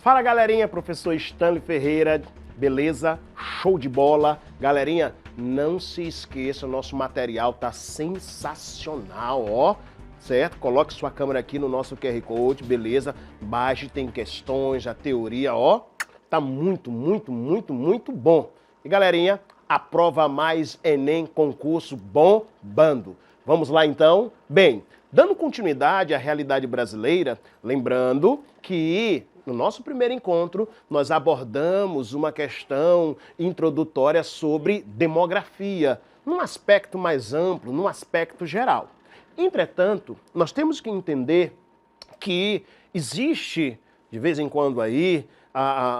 Fala galerinha, professor Stanley Ferreira, beleza? Show de bola. Galerinha, não se esqueça, o nosso material tá sensacional, ó. Certo? Coloque sua câmera aqui no nosso QR Code, beleza? Baixe, tem questões, a teoria, ó. Tá muito bom. E galerinha, a prova mais Enem concurso bombando. Vamos lá então? Bem, dando continuidade à realidade brasileira, lembrando que no nosso primeiro encontro nós abordamos uma questão introdutória sobre demografia, num aspecto mais amplo, num aspecto geral. Entretanto, nós temos que entender que existe, de vez em quando aí,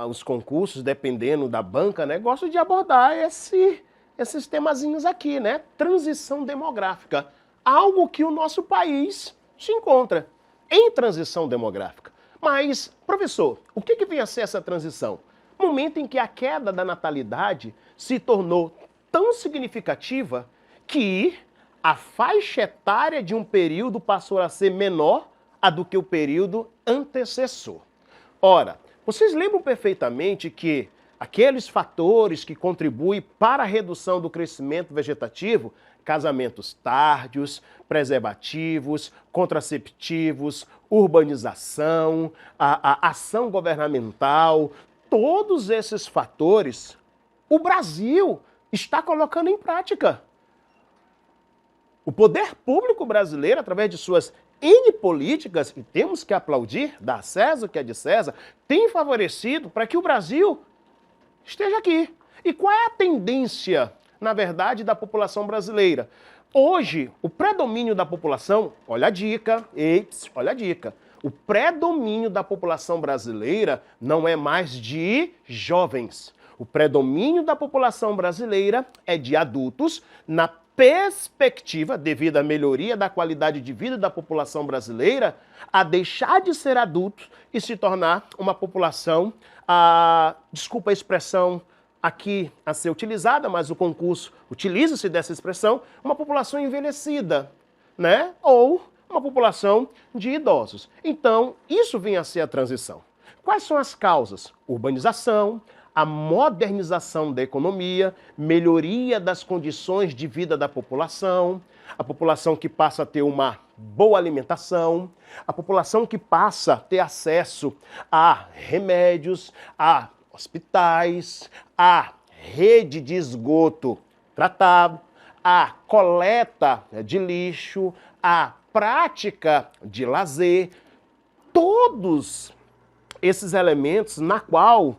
os concursos, dependendo da banca, né, gostam de abordar esses temazinhos aqui, né? Transição demográfica. Algo que o nosso país se encontra em transição demográfica. Mas, professor, o que vem a ser essa transição? Momento em que a queda da natalidade se tornou tão significativa que a faixa etária de um período passou a ser menor do que o período antecessor. Ora, vocês lembram perfeitamente que aqueles fatores que contribuem para a redução do crescimento vegetativo, casamentos tárdios, preservativos, contraceptivos, urbanização, a ação governamental, todos esses fatores, o Brasil está colocando em prática. O poder público brasileiro, através de suas N políticas, e temos que aplaudir, dar a César o que é de César, tem favorecido para que o Brasil esteja aqui. E qual é a tendência, na verdade, da população brasileira? Hoje, o predomínio da população, olha a dica, olha a dica, o predomínio da população brasileira não é mais de jovens. O predomínio da população brasileira é de adultos na perspectiva, devido à melhoria da qualidade de vida da população brasileira, a deixar de ser adulto e se tornar uma população, desculpa a expressão aqui a ser utilizada, mas o concurso utiliza-se dessa expressão, uma população envelhecida, né? Ou uma população de idosos. Então, isso vem a ser a transição. Quais são as causas? Urbanização, a modernização da economia, melhoria das condições de vida da população, a população que passa a ter uma boa alimentação, a população que passa a ter acesso a remédios, a hospitais, a rede de esgoto tratado, a coleta de lixo, a prática de lazer, todos esses elementos na qual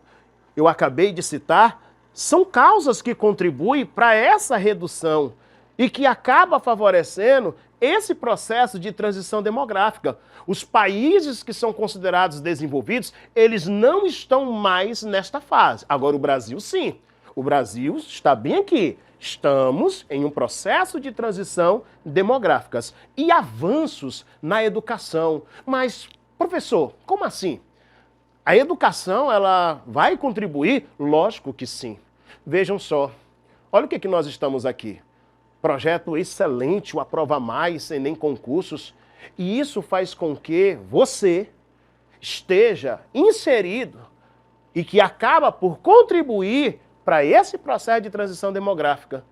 eu acabei de citar, são causas que contribuem para essa redução e que acaba favorecendo esse processo de transição demográfica. Os países que são considerados desenvolvidos, eles não estão mais nesta fase. Agora o Brasil sim. O Brasil está bem aqui. Estamos em um processo de transição demográfica e avanços na educação. Mas, professor, como assim? A educação, ela vai contribuir? Lógico que sim. Vejam só, olha o que nós estamos aqui. Projeto excelente, o Aprova Mais, Enem Concursos. E isso faz com que você esteja inserido e que acaba por contribuir para esse processo de transição demográfica.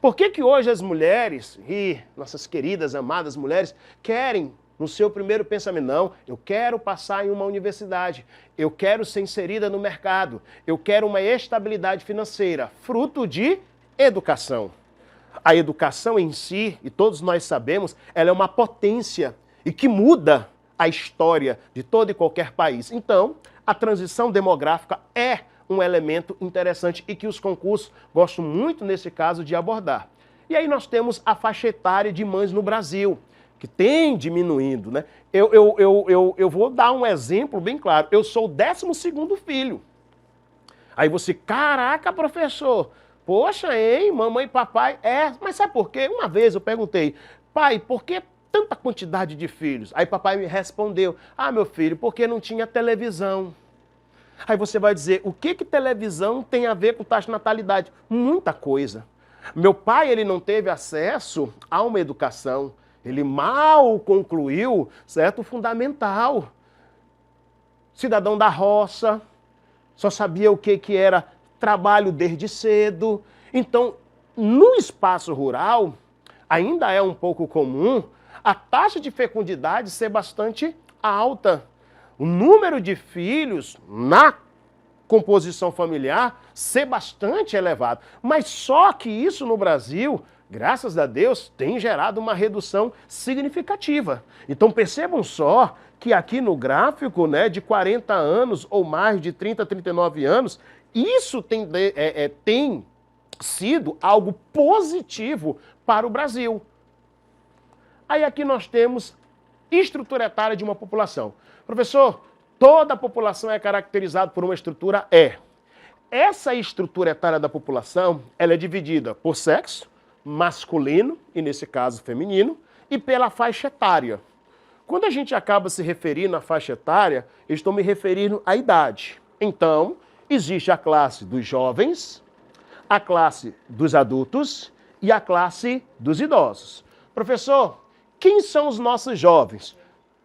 Por que hoje as mulheres, e nossas queridas, amadas mulheres, querem no seu primeiro pensamento, não, eu quero passar em uma universidade, eu quero ser inserida no mercado, eu quero uma estabilidade financeira, fruto de educação. A educação em si, e todos nós sabemos, ela é uma potência e que muda a história de todo e qualquer país. Então, a transição demográfica é um elemento interessante e que os concursos gostam muito, nesse caso, de abordar. E aí nós temos a faixa etária de mães no Brasil, que tem diminuindo, né? Eu vou dar um exemplo bem claro. Eu sou o 12º filho. Aí você, caraca, professor, poxa, hein, mamãe e papai, mas sabe por quê? Uma vez eu perguntei, pai, por que tanta quantidade de filhos? Aí papai me respondeu, meu filho, porque não tinha televisão. Aí você vai dizer, o que televisão tem a ver com taxa de natalidade? Muita coisa. Meu pai, ele não teve acesso a uma educação. Ele mal concluiu, certo, o fundamental. cidadão da roça, só sabia o que era trabalho desde cedo. Então, no espaço rural, ainda é um pouco comum a taxa de fecundidade ser bastante alta. O número de filhos na composição familiar ser bastante elevado. Mas só que isso no Brasil, graças a Deus, tem gerado uma redução significativa. Então percebam só que aqui no gráfico, né, de 40 anos ou mais, de 30 a 39 anos, isso tem sido algo positivo para o Brasil. Aí aqui nós temos estrutura etária de uma população. Professor, toda a população é caracterizada por uma estrutura? É. Essa estrutura etária da população, ela é dividida por sexo, masculino, e nesse caso feminino, e pela faixa etária. Quando a gente acaba se referindo à faixa etária, eu estou me referindo à idade. Então, existe a classe dos jovens, a classe dos adultos e a classe dos idosos. Professor, quem são os nossos jovens?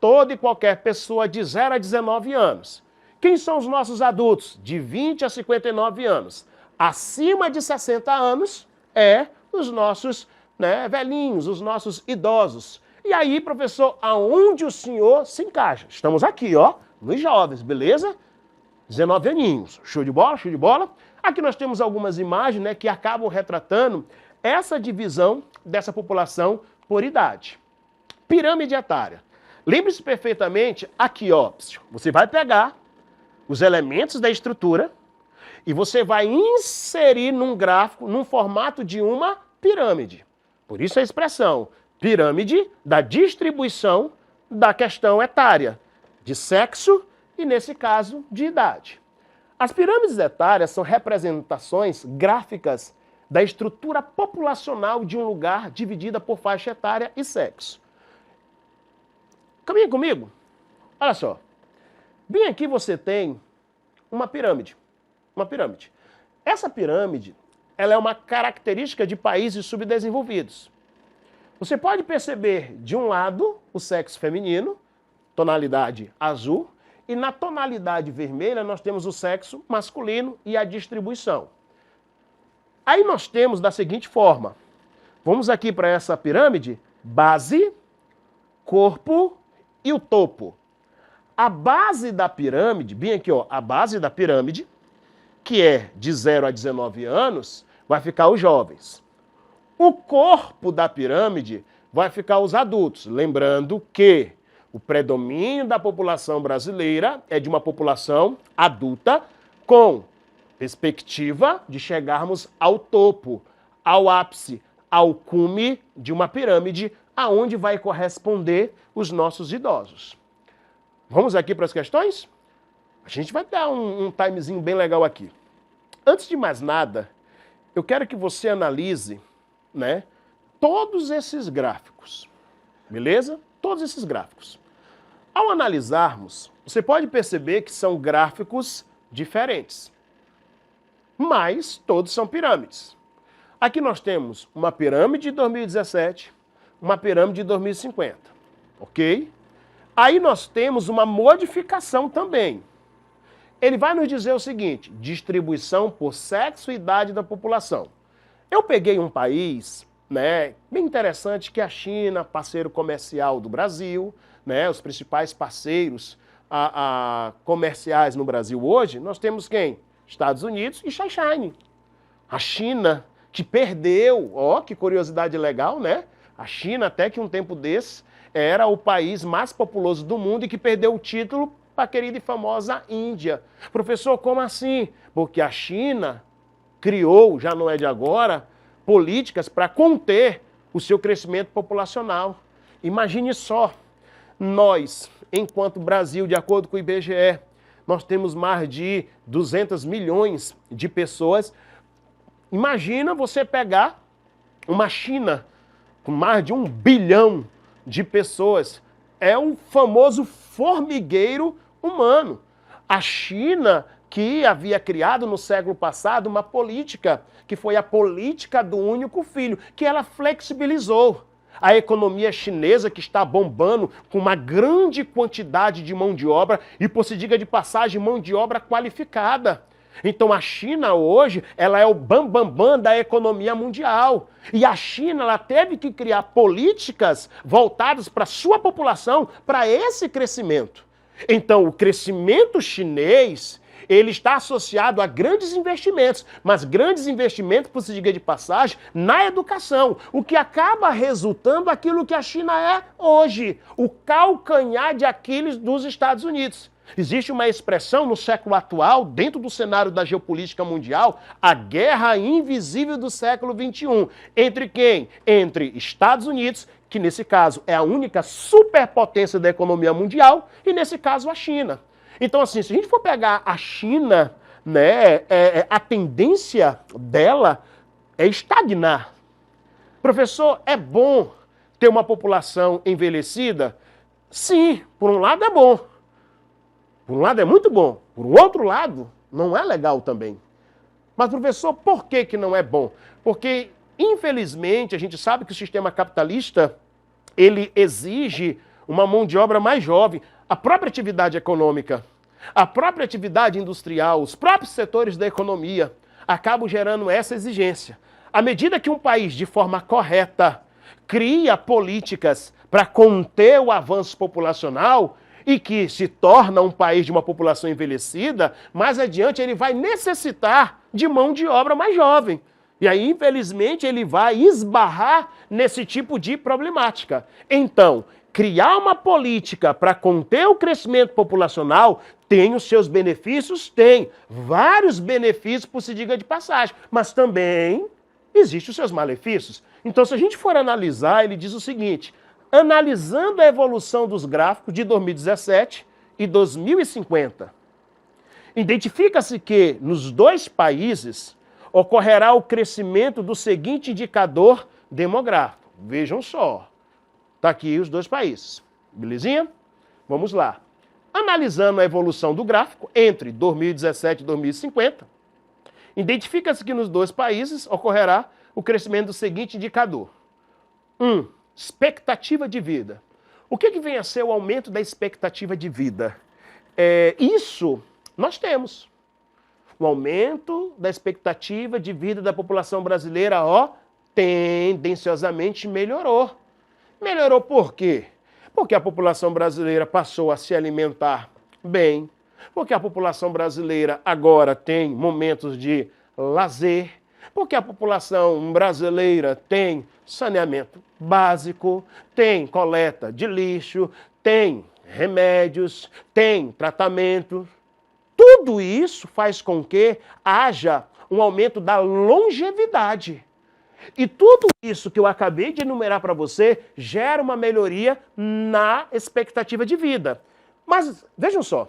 Toda e qualquer pessoa de 0 a 19 anos. Quem são os nossos adultos? De 20 a 59 anos. Acima de 60 anos é os nossos velhinhos, os nossos idosos. E aí, professor, aonde o senhor se encaixa? Estamos aqui, ó, nos jovens, beleza? 19 aninhos. Show de bola, show de bola? Aqui nós temos algumas imagens, né, que acabam retratando essa divisão dessa população por idade. Pirâmide etária. Lembre-se perfeitamente, aqui, ó, você vai pegar os elementos da estrutura e você vai inserir num gráfico, num formato de uma pirâmide. Por isso a expressão pirâmide da distribuição da questão etária, de sexo e, nesse caso, de idade. As pirâmides etárias são representações gráficas da estrutura populacional de um lugar dividida por faixa etária e sexo. Caminha comigo? Olha só. Bem aqui você tem uma pirâmide. Uma pirâmide. Essa pirâmide, ela é uma característica de países subdesenvolvidos. Você pode perceber, de um lado, o sexo feminino, tonalidade azul, e na tonalidade vermelha nós temos o sexo masculino e a distribuição. Aí nós temos da seguinte forma. Vamos aqui para essa pirâmide, base, corpo e o topo. A base da pirâmide, bem aqui, ó, a base da pirâmide, que é de 0 a 19 anos, vai ficar os jovens. O corpo da pirâmide vai ficar os adultos. Lembrando que o predomínio da população brasileira é de uma população adulta com perspectiva de chegarmos ao topo, ao ápice, ao cume de uma pirâmide, aonde vai corresponder os nossos idosos. Vamos aqui para as questões? A gente vai dar um timezinho bem legal aqui. Antes de mais nada, eu quero que você analise, né, todos esses gráficos, beleza? Todos esses gráficos. Ao analisarmos, você pode perceber que são gráficos diferentes, mas todos são pirâmides. Aqui nós temos uma pirâmide de 2017, uma pirâmide de 2050, ok? Aí nós temos uma modificação também. Ele vai nos dizer o seguinte, distribuição por sexo e idade da população. Eu peguei um país, né, bem interessante, que é a China, parceiro comercial do Brasil, né, os principais parceiros comerciais no Brasil hoje, nós temos quem? Estados Unidos e China. A China, que perdeu, ó, que curiosidade legal, né? A China, até que um tempo desse, era o país mais populoso do mundo e que perdeu o título para a querida e famosa Índia. Professor, como assim? Porque a China criou, já não é de agora, políticas para conter o seu crescimento populacional. Imagine só, nós, enquanto Brasil, de acordo com o IBGE, nós temos mais de 200 milhões de pessoas. Imagina você pegar uma China com mais de 1 bilhão de pessoas. É um famoso formigueiro humano. A China, que havia criado no século passado uma política, que foi a política do único filho, que ela flexibilizou. A economia chinesa que está bombando com uma grande quantidade de mão de obra e, por se diga de passagem, mão de obra qualificada. Então a China hoje, ela é o bambambam da economia mundial. E a China, ela teve que criar políticas voltadas para a sua população, para esse crescimento. Então o crescimento chinês, ele está associado a grandes investimentos, mas grandes investimentos, por se diga de passagem, na educação, o que acaba resultando aquilo que a China é hoje, o calcanhar de Aquiles dos Estados Unidos. Existe uma expressão no século atual, dentro do cenário da geopolítica mundial, a guerra invisível do século XXI. Entre quem? Entre Estados Unidos, que nesse caso é a única superpotência da economia mundial, e nesse caso a China. Então, assim, se a gente for pegar a China, né, a tendência dela é estagnar. Professor, é bom ter uma população envelhecida? Sim, por um lado é bom. Por um lado é muito bom, por um outro lado não é legal também. Mas, professor, por que que não é bom? Porque, infelizmente, a gente sabe que o sistema capitalista, ele exige uma mão de obra mais jovem. A própria atividade econômica, a própria atividade industrial, os próprios setores da economia acabam gerando essa exigência. À medida que um país, de forma correta, cria políticas para conter o avanço populacional, e que se torna um país de uma população envelhecida, mais adiante ele vai necessitar de mão de obra mais jovem. E aí, infelizmente, ele vai esbarrar nesse tipo de problemática. Então, criar uma política para conter o crescimento populacional tem os seus benefícios? Tem. Vários benefícios, por se diga de passagem. Mas também existem os seus malefícios. Então, se a gente for analisar, ele diz o seguinte: analisando a evolução dos gráficos de 2017 e 2050, identifica-se que nos dois países ocorrerá o crescimento do seguinte indicador demográfico. Vejam só, está aqui os dois países, belezinha? Vamos lá. Analisando a evolução do gráfico entre 2017 e 2050, identifica-se que nos dois países ocorrerá o crescimento do seguinte indicador. 1. Expectativa de vida. O que vem a ser o aumento da expectativa de vida? Isso nós temos. O aumento da expectativa de vida da população brasileira, tendenciosamente melhorou. Melhorou por quê? Porque a população brasileira passou a se alimentar bem, porque a população brasileira agora tem momentos de lazer, porque a população brasileira tem saneamento básico, tem coleta de lixo, tem remédios, tem tratamento. Tudo isso faz com que haja um aumento da longevidade. E tudo isso que eu acabei de enumerar para você gera uma melhoria na expectativa de vida. Mas vejam só,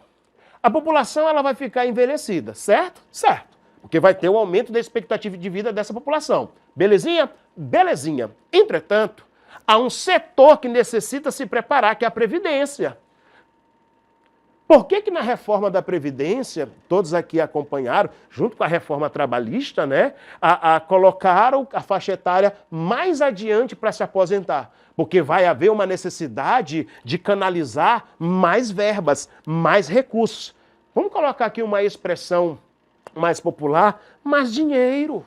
a população ela vai ficar envelhecida, certo? Certo. Porque vai ter um aumento da expectativa de vida dessa população. Belezinha? Belezinha. Entretanto, há um setor que necessita se preparar, que é a Previdência. Por que na reforma da Previdência, todos aqui acompanharam, junto com a reforma trabalhista, né, colocaram a faixa etária mais adiante para se aposentar? Porque vai haver uma necessidade de canalizar mais verbas, mais recursos. Vamos colocar aqui uma expressão mais popular, mais dinheiro.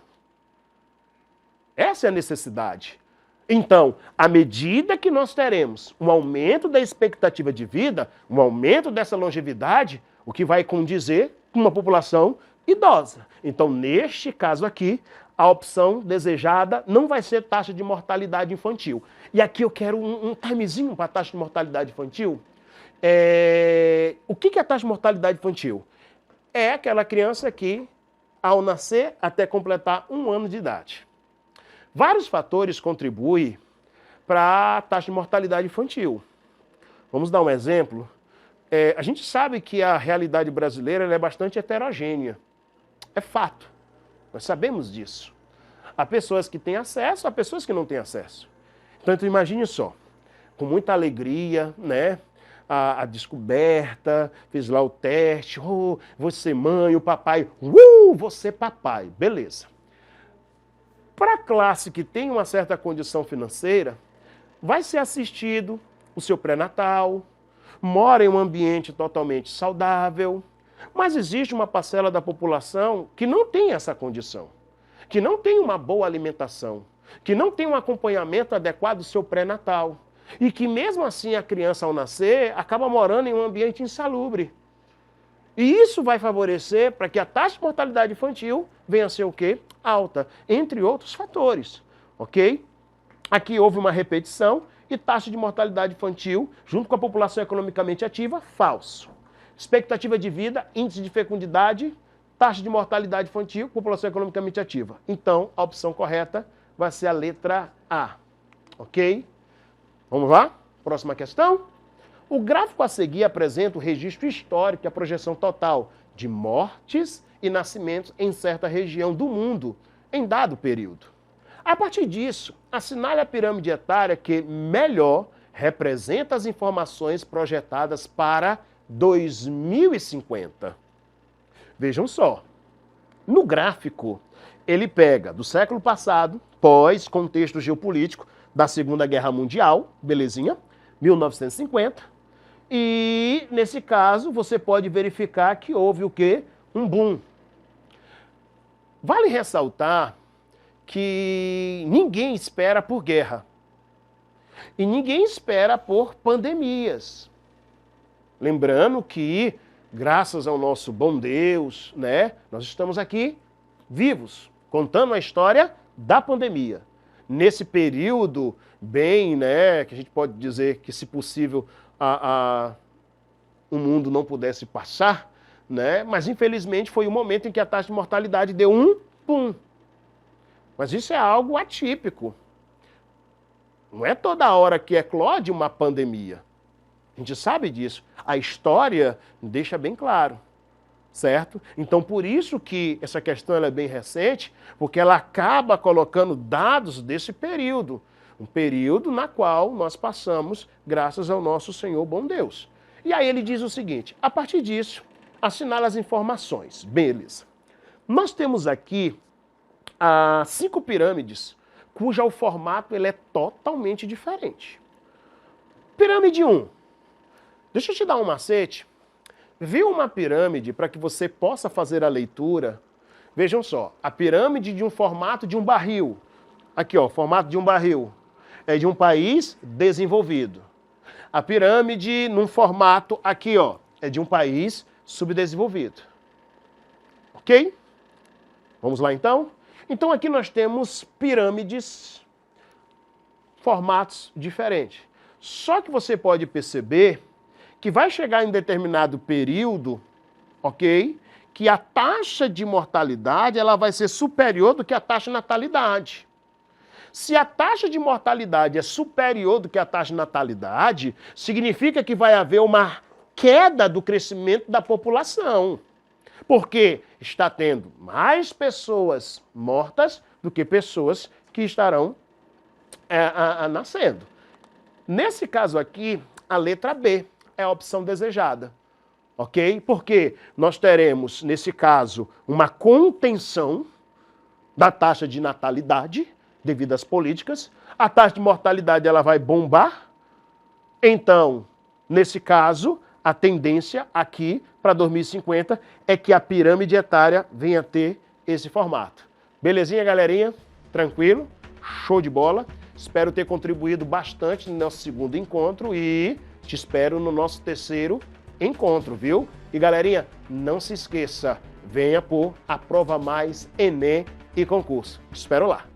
Essa é a necessidade. Então, à medida que nós teremos um aumento da expectativa de vida, um aumento dessa longevidade, o que vai condizer com uma população idosa. Então, neste caso aqui, a opção desejada não vai ser taxa de mortalidade infantil. E aqui eu quero um timezinho para a taxa de mortalidade infantil. O que é a taxa de mortalidade infantil? É aquela criança que, ao nascer, até completar 1 ano de idade. Vários fatores contribuem para a taxa de mortalidade infantil. Vamos dar um exemplo. A gente sabe que a realidade brasileira ela é bastante heterogênea. É fato. Nós sabemos disso. Há pessoas que têm acesso, há pessoas que não têm acesso. Então, imagine só, com muita alegria, né? A descoberta, fez lá o teste, você mãe, o papai, você papai, beleza. Para a classe que tem uma certa condição financeira, vai ser assistido o seu pré-natal, mora em um ambiente totalmente saudável, mas existe uma parcela da população que não tem essa condição, que não tem uma boa alimentação, que não tem um acompanhamento adequado do seu pré-natal e que mesmo assim a criança ao nascer acaba morando em um ambiente insalubre. E isso vai favorecer para que a taxa de mortalidade infantil venha a ser o quê? Alta, entre outros fatores, ok? Aqui houve uma repetição e taxa de mortalidade infantil, junto com a população economicamente ativa, falso. Expectativa de vida, índice de fecundidade, taxa de mortalidade infantil, população economicamente ativa. Então, a opção correta vai ser a letra A, ok? Vamos lá? Próxima questão. O gráfico a seguir apresenta o registro histórico e a projeção total de mortes e nascimentos em certa região do mundo em dado período. A partir disso, assinale a pirâmide etária que melhor representa as informações projetadas para 2050. Vejam só, no gráfico, ele pega do século passado, pós-contexto geopolítico da Segunda Guerra Mundial, belezinha, 1950, e nesse caso você pode verificar que houve o quê? Um boom. Vale ressaltar que ninguém espera por guerra e ninguém espera por pandemias. Lembrando que, graças ao nosso bom Deus, né, nós estamos aqui vivos, contando a história da pandemia. Nesse período bem, né, que a gente pode dizer que, se possível, o mundo não pudesse passar, né, mas infelizmente foi o momento em que a taxa de mortalidade deu um pum. Mas isso é algo atípico. Não é toda hora que eclode uma pandemia. A gente sabe disso. A história deixa bem claro, certo? Então, por isso que essa questão ela é bem recente, porque ela acaba colocando dados desse período. Um período na qual nós passamos graças ao nosso Senhor bom Deus. E aí ele diz o seguinte, a partir disso, assinala as informações. Beleza. Nós temos aqui 5 pirâmides, cujo formato ele é totalmente diferente. Pirâmide 1. Deixa eu te dar um macete. Viu uma pirâmide para que você possa fazer a leitura? Vejam só, a pirâmide de um formato de um barril. Aqui, ó, formato de um barril. É de um país desenvolvido. A pirâmide num formato aqui, ó, é de um país subdesenvolvido. Ok? Vamos lá então? Então aqui nós temos pirâmides, formatos diferentes. Só que você pode perceber que vai chegar em determinado período, ok? Que a taxa de mortalidade ela vai ser superior do que a taxa de natalidade. Se a taxa de mortalidade é superior do que a taxa de natalidade, significa que vai haver uma queda do crescimento da população. Porque está tendo mais pessoas mortas do que pessoas que estarão nascendo. Nesse caso aqui, a letra B é a opção desejada, ok? Porque nós teremos, nesse caso, uma contenção da taxa de natalidade devido às políticas. A taxa de mortalidade ela vai bombar. Então, nesse caso, a tendência aqui para 2050 é que a pirâmide etária venha a ter esse formato. Belezinha, galerinha? Tranquilo? Show de bola? Espero ter contribuído bastante no nosso segundo encontro e te espero no nosso terceiro encontro, viu? E galerinha, não se esqueça, venha por a Prova Mais, Enem e concurso. Te espero lá.